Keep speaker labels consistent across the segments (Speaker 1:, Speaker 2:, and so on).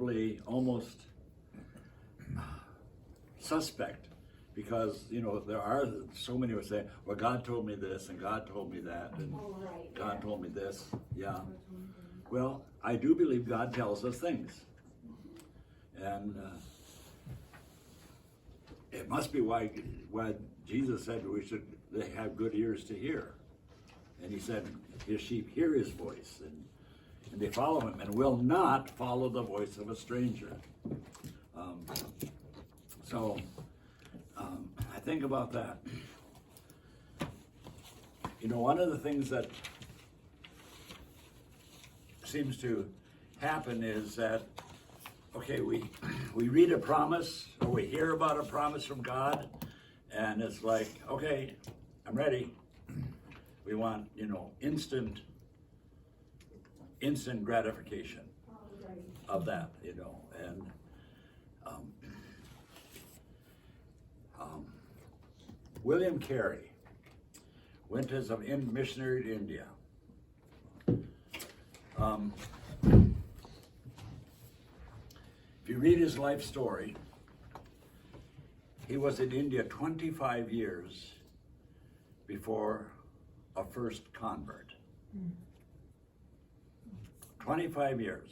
Speaker 1: probably almost suspect, because there are so many who say, well, God told me this and God told me that and God told me this. Yeah. Well, I do believe God tells us things, and it must be why Jesus said they have good ears to hear, and he said his sheep hear his voice and they follow him and will not follow the voice of a stranger. So I think about that. One of the things that seems to happen is that, okay, we read a promise or we hear about a promise from God, and it's like, okay, I'm ready. We want, instant gratification of that, and William Carey went as a missionary to India. If you read his life story, he was in India 25 years before a first convert. 25 years.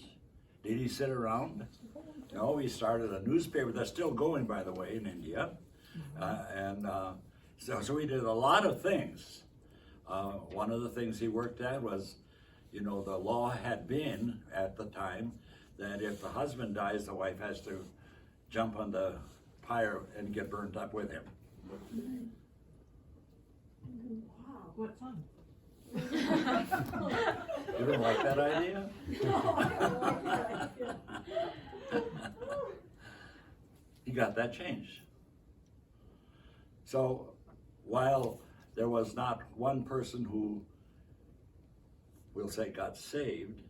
Speaker 1: Did he sit around? No, he started a newspaper that's still going, by the way, in India. So he did a lot of things. One of the things he worked at was, the law had been at the time that if the husband dies, the wife has to jump on the pyre and get burned up with him.
Speaker 2: Wow, what fun.
Speaker 1: You don't like that idea? He got that changed. So while there was not one person who, we'll say, got saved,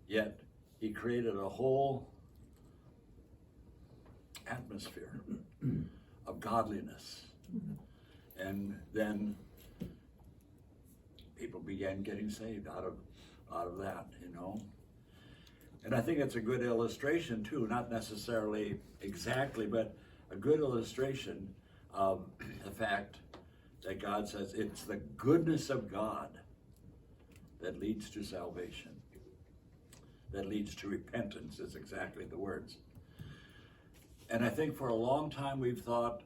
Speaker 1: yet he created a whole atmosphere of godliness. And then people began getting saved out of that, And I think it's a good illustration too, not necessarily exactly, but a good illustration of the fact that God says it's the goodness of God that leads to salvation, that leads to repentance, is exactly the words. And I think for a long time we've thought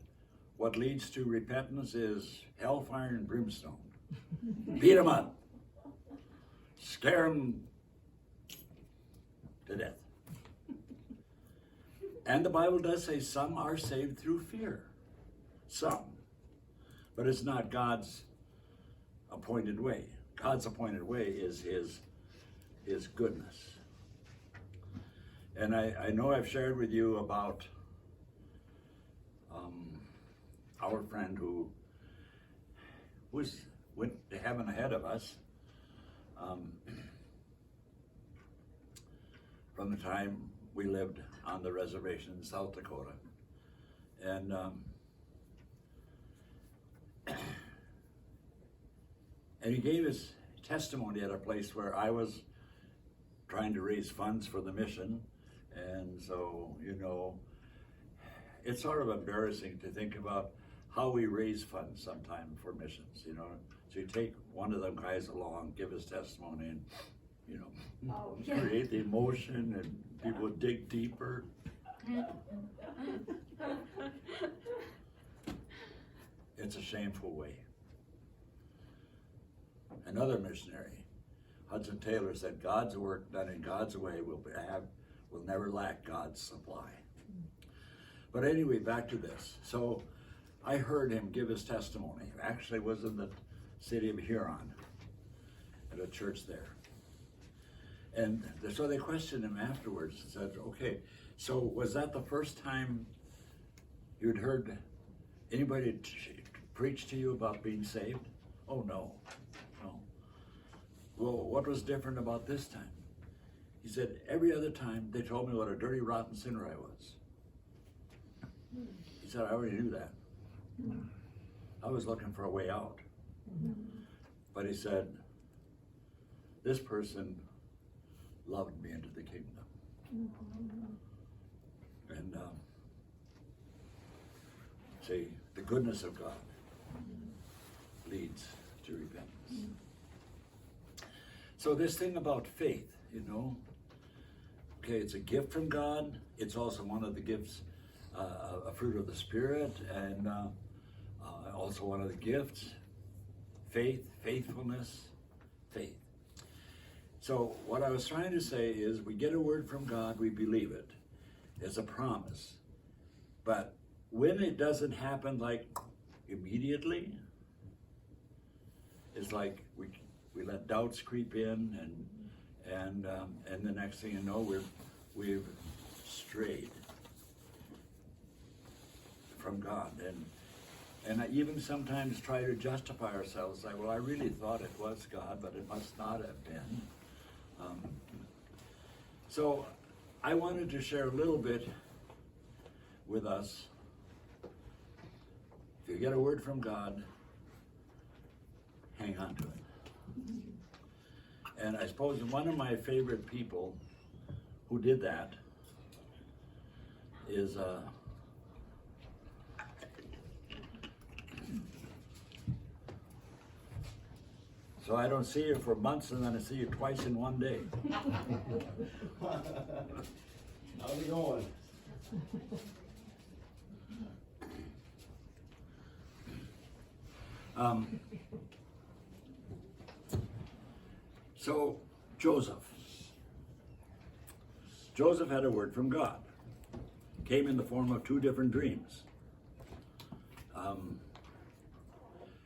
Speaker 1: what leads to repentance is hellfire and brimstone. Beat them up. Scare them to death. And the Bible does say some are saved through fear. Some. But it's not God's appointed way. God's appointed way is his goodness. And I know I've shared with you about our friend who went to heaven ahead of us from the time we lived on the reservation in South Dakota. And he gave his testimony at a place where I was trying to raise funds for the mission. And so, it's sort of embarrassing to think about how we raise funds sometime for missions, So you take one of them guys along, give his testimony, and, create the emotion, and people dig deeper. It's a shameful way. Another missionary, Hudson Taylor, said, God's work done in God's way will never lack God's supply. But anyway, back to this. So I heard him give his testimony. Actually, it was in the city of Huron at a church there. And so they questioned him afterwards and said, okay, so was that the first time you'd heard anybody preach to you about being saved? Oh, no. Well, what was different about this time? He said, every other time they told me what a dirty, rotten sinner I was. He said, I already knew that. I was looking for a way out. But he said, this person loved me into the kingdom. And see, the goodness of God leads to repentance. So this thing about faith, okay, it's a gift from God. It's also one of the gifts, a fruit of the Spirit, and also one of the gifts, faith, faithfulness, faith. So what I was trying to say is we get a word from God, we believe it. It's a promise. But when it doesn't happen like immediately, it's like we let doubts creep in, and the next thing you know, we've strayed from God, and I even sometimes try to justify ourselves, like, well, I really thought it was God, but it must not have been. So I wanted to share a little bit with us. If you get a word from God, hang on to it. And I suppose one of my favorite people who did that is so I don't see you for months, and then I see you twice in one day.
Speaker 3: How's it going?
Speaker 1: So Joseph had a word from God. Came in the form of two different dreams.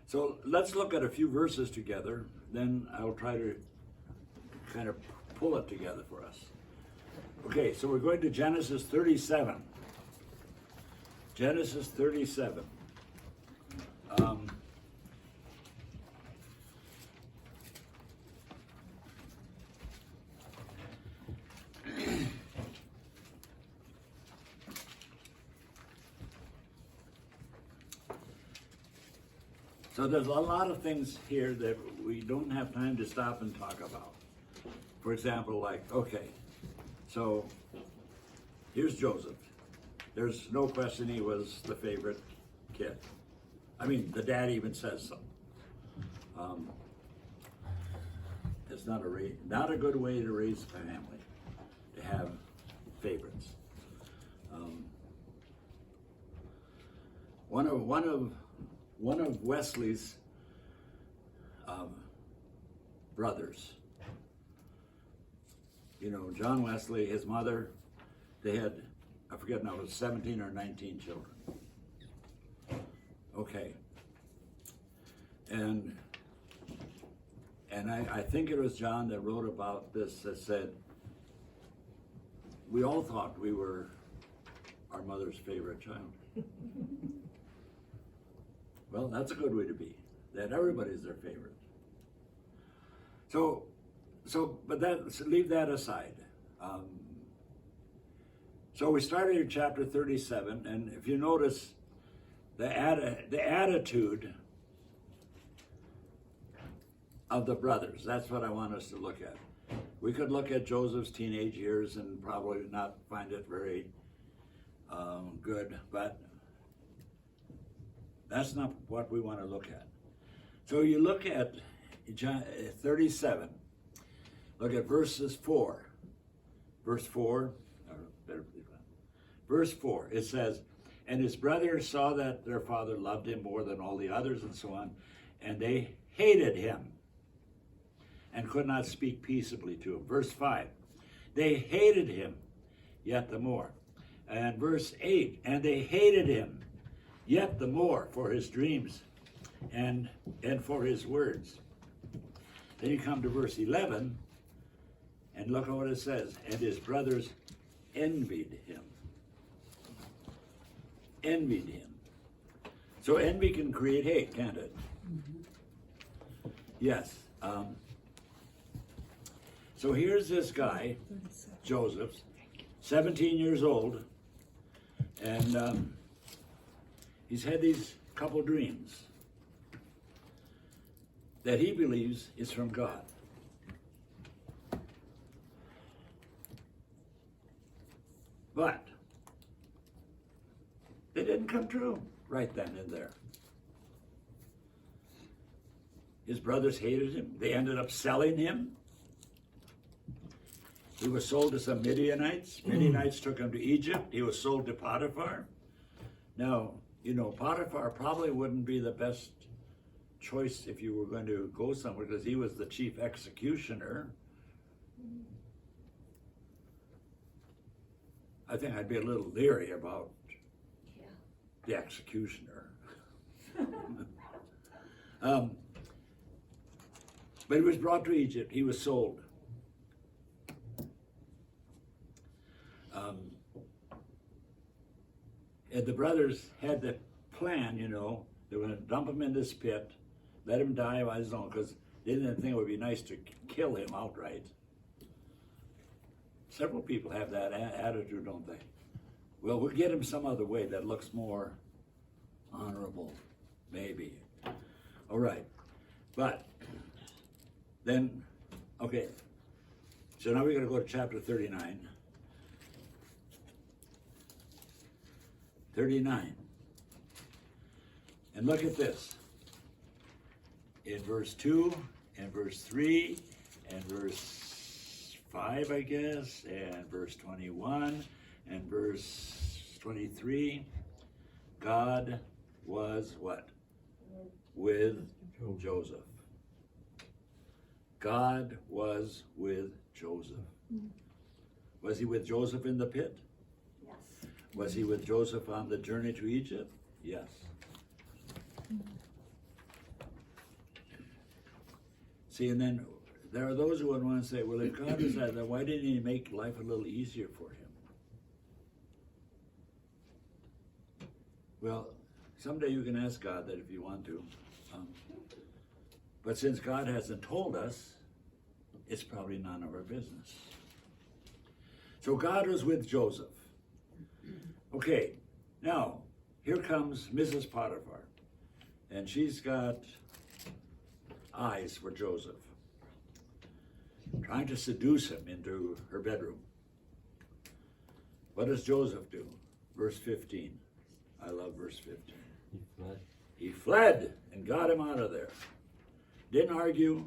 Speaker 1: So let's look at a few verses together, then I'll try to kind of pull it together for us. Okay, so we're going to Genesis 37. Genesis 37. So there's a lot of things here that we don't have time to stop and talk about. For example, like, okay, so here's Joseph. There's no question he was the favorite kid. I mean, the dad even says so. It's not a good way to raise a family, to have favorites. One of Wesley's brothers, John Wesley, his mother, they had, I forget now, it was 17 or 19 children. Okay. And I think it was John that wrote about this, that said, we all thought we were our mother's favorite child. Well, that's a good way to be, that everybody's their favorite. But leave that aside. So we started in chapter 37, and if you notice the attitude of the brothers, that's what I want us to look at. We could look at Joseph's teenage years and probably not find it very good, but that's not what we want to look at. So you look at 37, look at verses 4. Verse 4, it says, and his brothers saw that their father loved him more than all the others and so on, and they hated him and could not speak peaceably to him. Verse 5, they hated him yet the more. And verse 8, and they hated him yet the more for his dreams and for his words. Then you come to verse 11, and look at what it says. And his brothers envied him. Envied him. So envy can create hate, can't it? Mm-hmm. Yes. So here's this guy, Joseph, 17 years old, and he's had these couple dreams that he believes is from God. But they didn't come true right then and there. His brothers hated him. They ended up selling him. He was sold to some Midianites. Midianites took him to Egypt. He was sold to Potiphar. Now, you know, Potiphar probably wouldn't be the best choice if you were going to go somewhere because he was the chief executioner. I think I'd be a little leery about the executioner. But he was brought to Egypt. He was sold. And the brothers had the plan, you know, they were going to dump him in this pit, let him die by his own, because they didn't think it would be nice to kill him outright. Several people have that attitude, don't they? Well, we'll get him some other way that looks more honorable, maybe. All right. But then, okay. So now we're going to go to chapter 39. 39. And look at this. In verse 2 and verse 3 and verse 5, I guess, and verse 21 and verse 23, God was what? With Joseph. God was with Joseph. Was he with Joseph in the pit?
Speaker 4: Yes.
Speaker 1: Was he with Joseph on the journey to Egypt? Yes. See, and then there are those who would want to say, well, if God is that, then why didn't he make life a little easier for him? Well, someday you can ask God that if you want to. But since God hasn't told us, it's probably none of our business. So God was with Joseph. Okay, now, here comes Mrs. Potiphar. And she's got eyes for Joseph, trying to seduce him into her bedroom. What does Joseph do? Verse 15. I love verse 15.
Speaker 3: He fled.
Speaker 1: He fled and got him out of there. Didn't argue.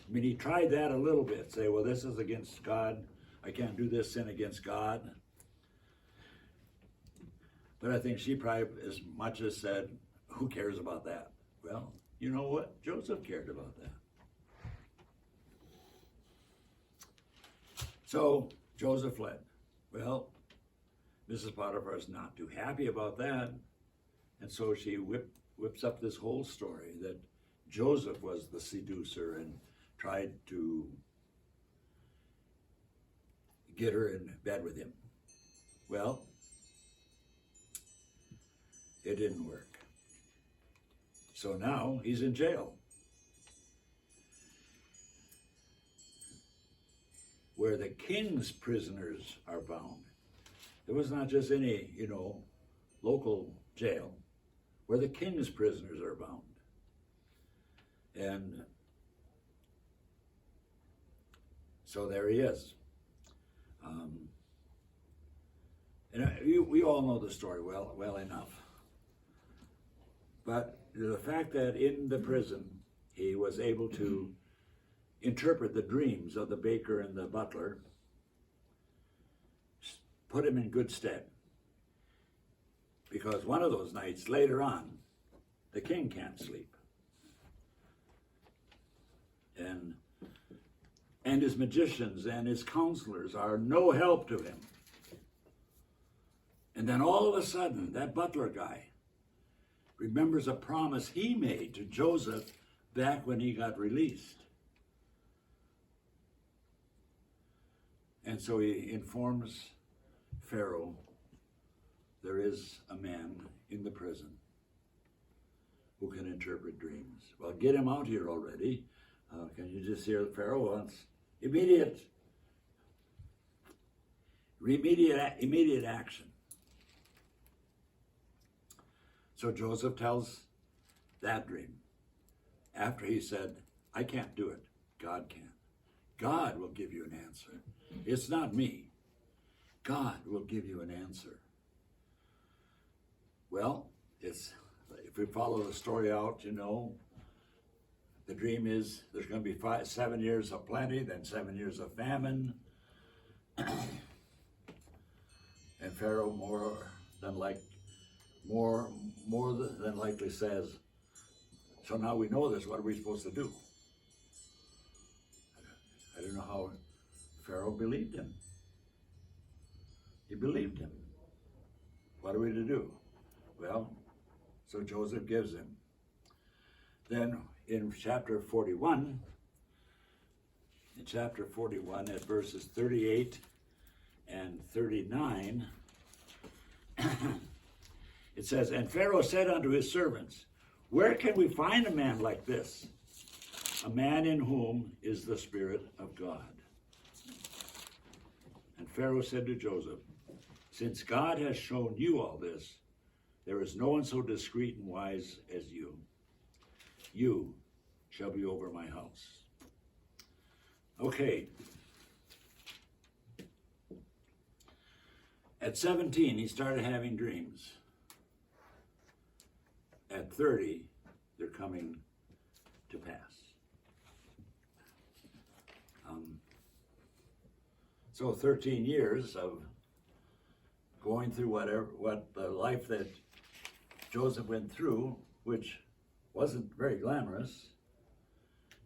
Speaker 1: I mean, he tried that a little bit. Say, well, this is against God. I can't do this sin against God. But I think she probably as much as said, who cares about that? Well, you know what? Joseph cared about that. So Joseph fled. Well, Mrs. Potiphar is not too happy about that. And so she whips up this whole story that Joseph was the seducer and tried to get her in bed with him. Well, it didn't work. So now he's in jail, where the king's prisoners are bound. It was not just any, local jail, where the king's prisoners are bound. And so there he is. We all know the story well enough. But the fact that in the prison he was able to interpret the dreams of the baker and the butler put him in good stead. Because one of those nights later on, the king can't sleep. And his magicians and his counselors are no help to him. And then all of a sudden, that butler guy remembers a promise he made to Joseph back when he got released. And so he informs Pharaoh, there is a man in the prison who can interpret dreams. Well, get him out here already. Can you just hear Pharaoh wants immediate action. So Joseph tells that dream after he said, I can't do it. God can. God will give you an answer. It's not me. God will give you an answer. Well, if we follow the story out, the dream is there's going to be 7 years of plenty, then 7 years of famine. And Pharaoh more than likely says, so now we know this, what are we supposed to do? I don't know how Pharaoh believed him. He believed him. What are we to do? Well, so Joseph gives him. Then in chapter 41 at verses 38 and 39, it says, and Pharaoh said unto his servants, where can we find a man like this, a man in whom is the Spirit of God? And Pharaoh said to Joseph, since God has shown you all this, there is no one so discreet and wise as you. You shall be over my house. Okay. At 17, he started having dreams. At 30, they're coming to pass. So 13 years of going through what the life that Joseph went through, which wasn't very glamorous,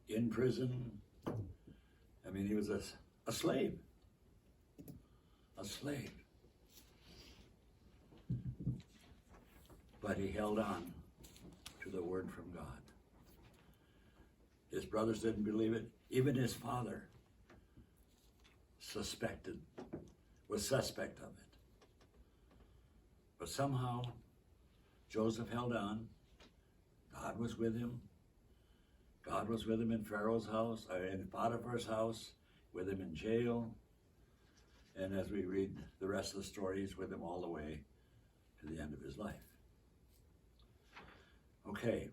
Speaker 1: in prison. I mean, he was a slave. A slave. But he held on to the word from God. His brothers didn't believe it. Even his father was suspect of it. But somehow, Joseph held on. God was with him. God was with him in Pharaoh's house, in Potiphar's house, with him in jail. And as we read the rest of the story, he's with him all the way to the end of his life. Okay.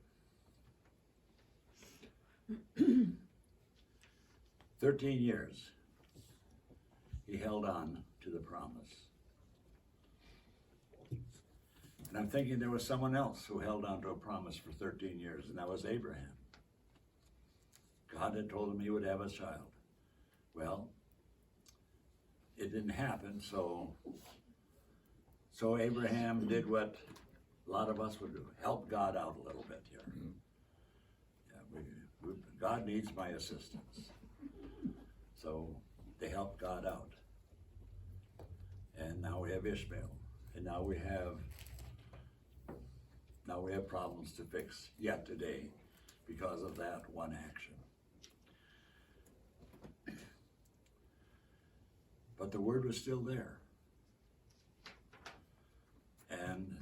Speaker 1: 13 years, he held on to the promise. And I'm thinking there was someone else who held on to a promise for 13 years, and that was Abraham. God had told him he would have a child. Well, it didn't happen, so Abraham did what a lot of us would do, help God out a little bit here. Yeah, God needs my assistance. So they helped God out. And now we have Ishmael. And now we have problems to fix yet today because of that one action. But the word was still there. And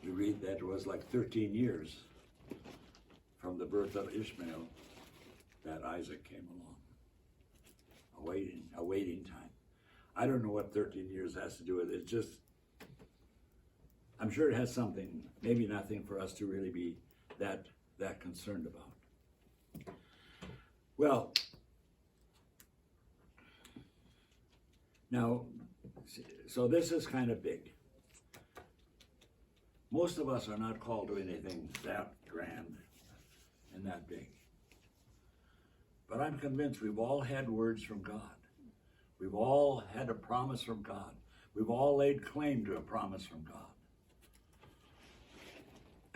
Speaker 1: you read that it was like 13 years from the birth of Ishmael that Isaac came along. A waiting time. I don't know what 13 years has to do with it. It's just, I'm sure it has something, maybe nothing for us to really be that concerned about. Well, now, so this is kind of big. Most of us are not called to anything that grand and that big. But I'm convinced we've all had words from God. We've all had a promise from God. We've all laid claim to a promise from God.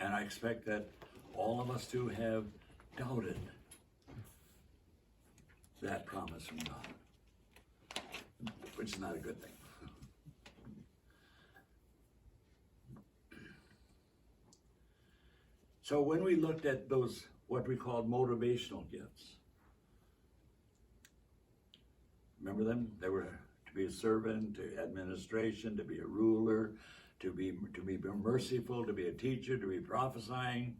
Speaker 1: And I expect that all of us too have doubted that promise from God, which is not a good thing. So when we looked at those, what we called motivational gifts, remember them? They were to be a servant, to administration, to be a ruler, to be merciful, to be a teacher, to be prophesying,